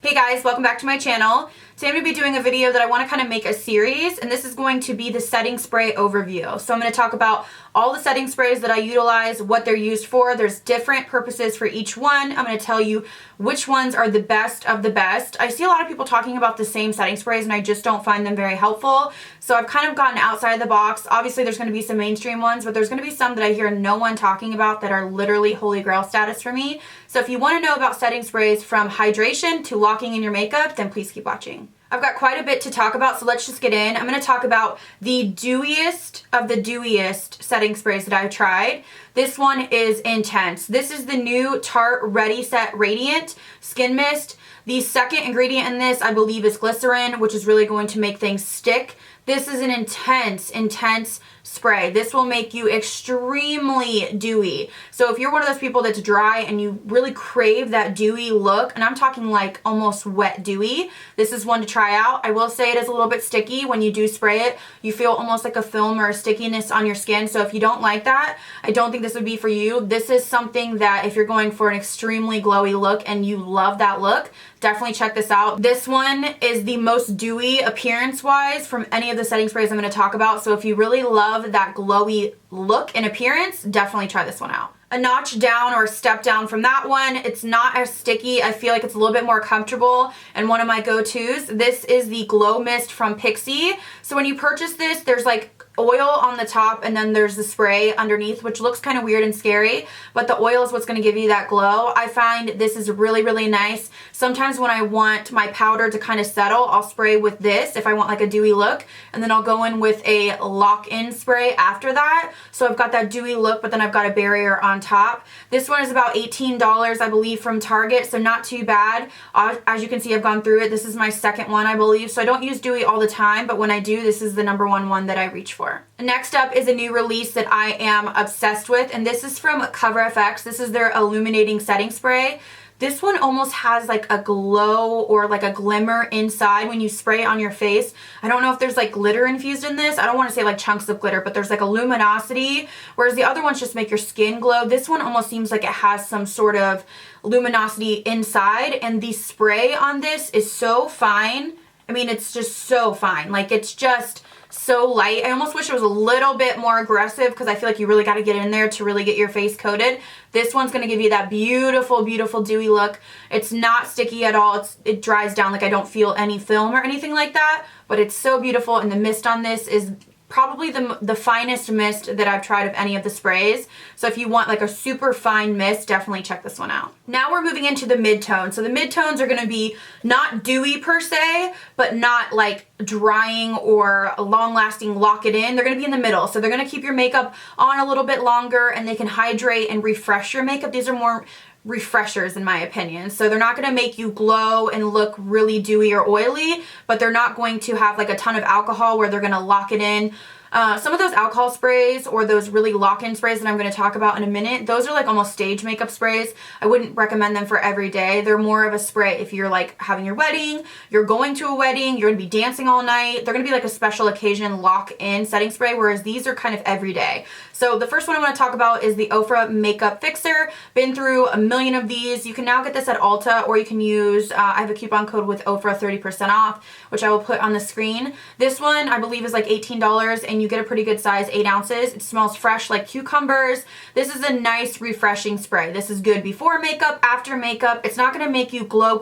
Hey guys, welcome back to my channel. Today I'm going to be doing a video that I want to kind of make a series, and this is going to be the setting spray overview. So I'm going to talk about all the setting sprays that I utilize, what they're used for. There's different purposes for each one. I'm going to tell you which ones are the best of the best. I see a lot of people talking about the same setting sprays and I just don't find them very helpful. So I've kind of gotten outside the box. Obviously there's going to be some mainstream ones, but there's going to be some that I hear no one talking about that are literally holy grail status for me. So if you want to know about setting sprays from hydration to locking in your makeup, then please keep watching. I've got quite a bit to talk about, so let's just get in. I'm going to talk about the dewiest of the dewiest setting sprays that I've tried. This one is intense. This is the new Tart Ready Set Radiant Skin Mist. The second ingredient in this, I believe, is glycerin, which is really going to make things stick. This is an intense spray. This will make you extremely dewy. So if you're one of those people that's dry and you really crave that dewy look, and I'm talking like almost wet dewy, this is one to try out. I will say it is a little bit sticky. When you do spray it, you feel almost like a film or a stickiness on your skin. So if you don't like that, I don't think this would be for you. This is something that if you're going for an extremely glowy look and you love that look, definitely check this out. This one is the most dewy appearance-wise from any of the setting sprays I'm going to talk about. So if you really love that glowy look and appearance, definitely try this one out. A notch down or a step down from that one. It's not as sticky. I feel like it's a little bit more comfortable and one of my go-tos. This is the Glow Mist from Pixi. So when you purchase this, there's like oil on the top and then there's the spray underneath, which looks kind of weird and scary, but the oil is what's going to give you that glow. I find this is really nice. Sometimes when I want my powder to kind of settle, I'll spray with this if I want like a dewy look, and then I'll go in with a lock-in spray after that. So I've got that dewy look, but then I've got a barrier on top. This one is about $18, I believe, from Target, so not too bad. As you can see, I've gone through it. This is my second one, I believe, so I don't use dewy all the time, but when I do, this is the number one that I reach for. Next up is a new release that I am obsessed with, and this is from Cover FX. This is their illuminating setting spray. This one almost has like a glow or like a glimmer inside when you spray it on your face. I don't know if there's like glitter infused in this. I don't want to say like chunks of glitter, but there's like a luminosity, whereas the other ones just make your skin glow. This one almost seems like it has some sort of luminosity inside, and the spray on this is so fine. I mean, it's just so fine. Like, it's just so light. I almost wish it was a little bit more aggressive because I feel like you really got to get in there to really get your face coated. This one's going to give you that beautiful dewy look. It's not sticky at all. It dries down. Like, I don't feel any film or anything like that, but it's so beautiful, and the mist on this is probably the finest mist that I've tried of any of the sprays. So if you want like a super fine mist, definitely check this one out. Now we're moving into the mid-tones. So the mid-tones are going to be not dewy per se, but not like drying or long-lasting lock it in. They're going to be in the middle. So they're going to keep your makeup on a little bit longer, and they can hydrate and refresh your makeup. These are more refreshers in my opinion. So they're not going to make you glow and look really dewy or oily, but they're not going to have like a ton of alcohol where they're going to lock it in. Some of those alcohol sprays or those really lock-in sprays that I'm going to talk about in a minute, those are like almost stage makeup sprays. I wouldn't recommend them for every day. They're more of a spray if you're like having your wedding, you're going to a wedding, you're going to be dancing all night. They're going to be like a special occasion lock-in setting spray, whereas these are kind of everyday. So the first one I want to talk about is the Oprah Makeup Fixer. Been through a million of these. You can now get this at Ulta, or you can use, I have a coupon code with Oprah 30% off, which I will put on the screen. This one I believe is like $18, and you get a pretty good size, 8 ounces. It smells fresh like cucumbers. This is a nice refreshing spray. This is good before makeup, after makeup. It's not going to make you glow,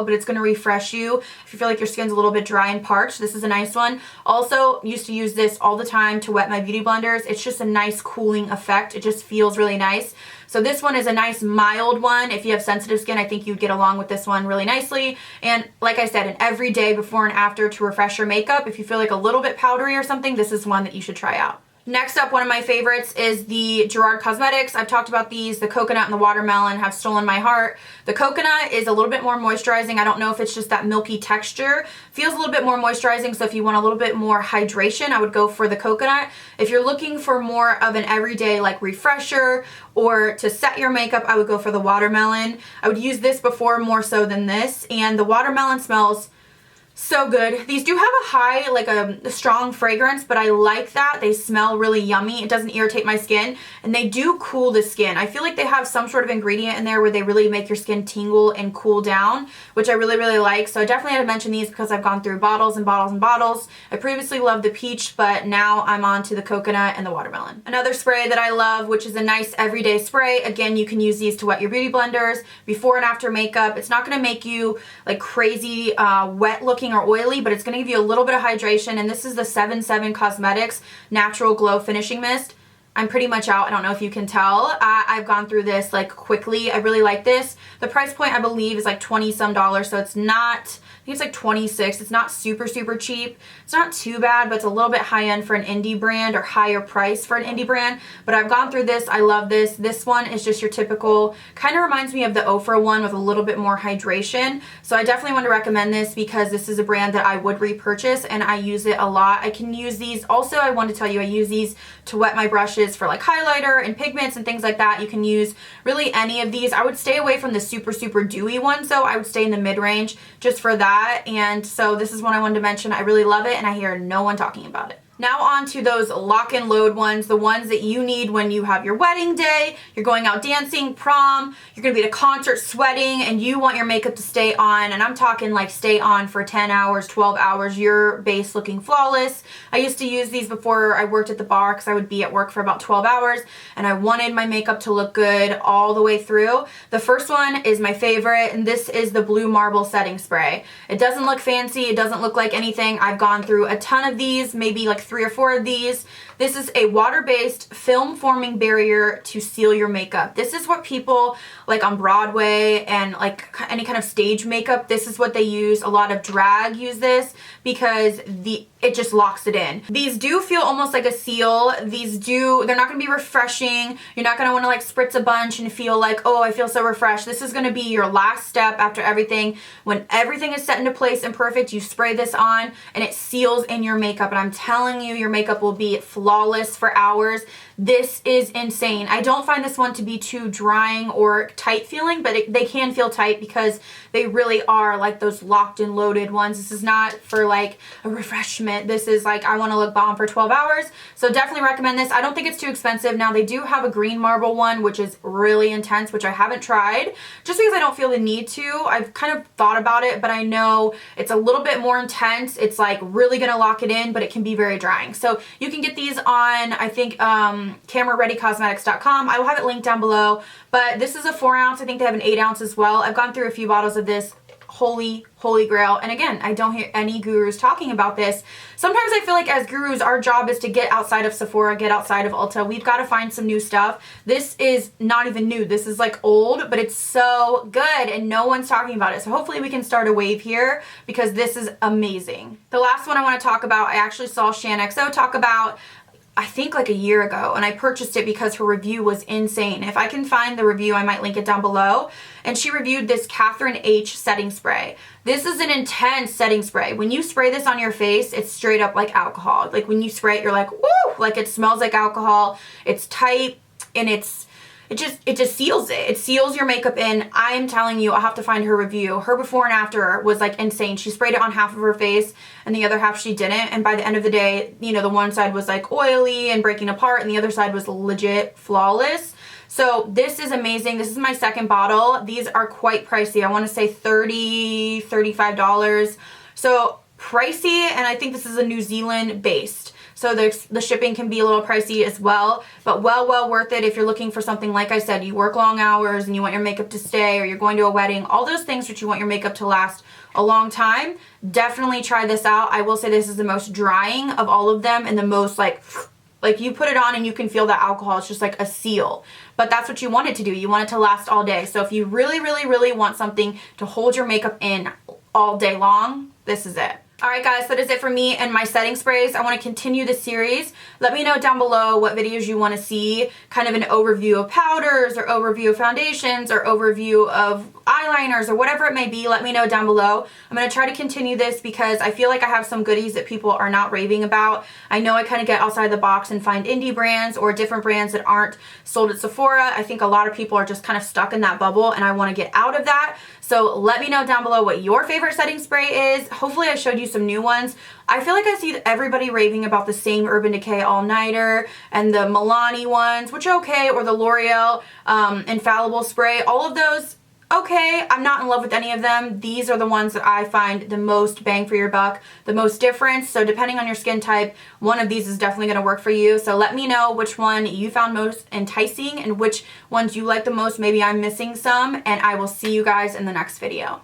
but it's going to refresh you. If you feel like your skin's a little bit dry and parched, this is a nice one. Also, used to use this all the time to wet my beauty blenders. It's just a nice cooling effect. It just feels really nice. So this one is a nice mild one. If you have sensitive skin, I think you'd get along with this one really nicely. And like I said, an everyday before and after to refresh your makeup. If you feel like a little bit powdery or something, this is one that you should try out. Next up, one of my favorites is the Gerard Cosmetics. I've talked about these. The coconut and the watermelon have stolen my heart. The coconut is a little bit more moisturizing. I don't know if it's just that milky texture. Feels a little bit more moisturizing, so if you want a little bit more hydration, I would go for the coconut. If you're looking for more of an everyday like refresher or to set your makeup, I would go for the watermelon. I would use this before more so than this, and the watermelon smells So good. These do have a high, like a strong fragrance, but I like that. They smell really yummy. It doesn't irritate my skin, and they do cool the skin. I feel like they have some sort of ingredient in there where they really make your skin tingle and cool down, which I really, really like. So I definitely had to mention these because I've gone through bottles and bottles and bottles. I previously loved the peach, but now I'm on to the coconut and the watermelon. Another spray that I love, which is a nice everyday spray. Again, you can use these to wet your beauty blenders before and after makeup. It's not going to make you like crazy wet looking or oily, but it's going to give you a little bit of hydration. And this is the 77 Cosmetics Natural Glow Finishing Mist. I'm pretty much out. I don't know if you can tell. I've gone through this like quickly. I really like this. The price point I believe is like 20 some dollars, so it's not, I think it's like 26. It's not super, super cheap. It's not too bad, but it's a little bit high end for an indie brand, or higher price for an indie brand. But I've gone through this. I love this. This one is just your typical, kind of reminds me of the Oprah one with a little bit more hydration. So I definitely want to recommend this because this is a brand that I would repurchase and I use it a lot. I can use these. Also, I want to tell you, I use these to wet my brushes for like highlighter and pigments and things like that. You can use really any of these. I would stay away from the super, super dewy ones though. I would stay in the mid-range just for that. And so this is one I wanted to mention. I really love it and I hear no one talking about it. Now on to those lock and load ones, the ones that you need when you have your wedding day, you're going out dancing, prom, you're gonna be at a concert sweating, and you want your makeup to stay on, and I'm talking like stay on for 10 hours, 12 hours, your base looking flawless. I used to use these before I worked at the bar because I would be at work for about 12 hours, and I wanted my makeup to look good all the way through. The first one is my favorite, and this is the Blue Marble Setting Spray. It doesn't look fancy, it doesn't look like anything. I've gone through a ton of these, maybe like 3 or 4 of these. This is a water-based film forming barrier to seal your makeup. This is what people like on Broadway and like any kind of stage makeup, this is what they use. A lot of drag use this because it just locks it in. These do feel almost like a seal. They're not gonna be refreshing. You're not gonna wanna like spritz a bunch and feel like, oh, I feel so refreshed. This is gonna be your last step after everything. When everything is set into place and perfect, you spray this on and it seals in your makeup. And I'm telling you, your makeup will be flawless for hours. This is insane. I don't find this one to be too drying or tight feeling, but they can feel tight because they really are like those locked and loaded ones. This is not for like a refreshment. This is like, I want to look bomb for 12 hours. So definitely recommend this. I don't think it's too expensive. Now they do have a green marble one, which is really intense, which I haven't tried just because I don't feel the need to. I've kind of thought about it, but I know it's a little bit more intense. It's like really going to lock it in, but it can be very drying. So you can get these on, I think, camerareadycosmetics.com. I will have it linked down below, but this is a 4 ounce. I think they have an 8 ounce as well. I've gone through a few bottles of this. Holy grail. And again, I don't hear any gurus talking about this. Sometimes I feel like as gurus, our job is to get outside of Sephora, get outside of Ulta. We've got to find some new stuff. This is not even new. This is like old, but it's so good and no one's talking about it. So hopefully we can start a wave here because this is amazing. The last one I want to talk about, I actually saw ShanXO talk about, I think like a year ago, and I purchased it because her review was insane. If I can find the review, I might link it down below. And she reviewed this Katherine H setting spray. This is an intense setting spray. When you spray this on your face, it's straight up like alcohol. Like when you spray it, you're like, woo! Like it smells like alcohol. It's tight and it just seals it. It seals your makeup in. I am telling you, I'll have to find her review. Her before and after was like insane. She sprayed it on half of her face and the other half she didn't. And by the end of the day, you know, the one side was like oily and breaking apart and the other side was legit flawless. So this is amazing. This is my second bottle. These are quite pricey. I want to say $30, $35. So pricey, and I think this is a New Zealand based. So the shipping can be a little pricey as well, but well worth it if you're looking for something, like I said, you work long hours and you want your makeup to stay, or you're going to a wedding, all those things that you want your makeup to last a long time. Definitely try this out. I will say this is the most drying of all of them and the most like you put it on and you can feel that alcohol. It's just like a seal. But that's what you want it to do. You want it to last all day. So if you really want something to hold your makeup in all day long, this is it. Alright guys, that is it for me and my setting sprays. I want to continue the series. Let me know down below what videos you want to see. Kind of an overview of powders or overview of foundations or overview of eyeliners or whatever it may be, let me know down below. I'm going to try to continue this because I feel like I have some goodies that people are not raving about. I know I kind of get outside the box and find indie brands or different brands that aren't sold at Sephora. I think a lot of people are just kind of stuck in that bubble and I want to get out of that. So let me know down below what your favorite setting spray is. Hopefully I showed you some new ones. I feel like I see everybody raving about the same Urban Decay All-Nighter and the Milani ones, which are okay, or the L'Oreal Infallible Spray. All of those, okay. I'm not in love with any of them. These are the ones that I find the most bang for your buck, the most difference. So depending on your skin type, one of these is definitely going to work for you. So let me know which one you found most enticing and which ones you like the most. Maybe I'm missing some, and I will see you guys in the next video.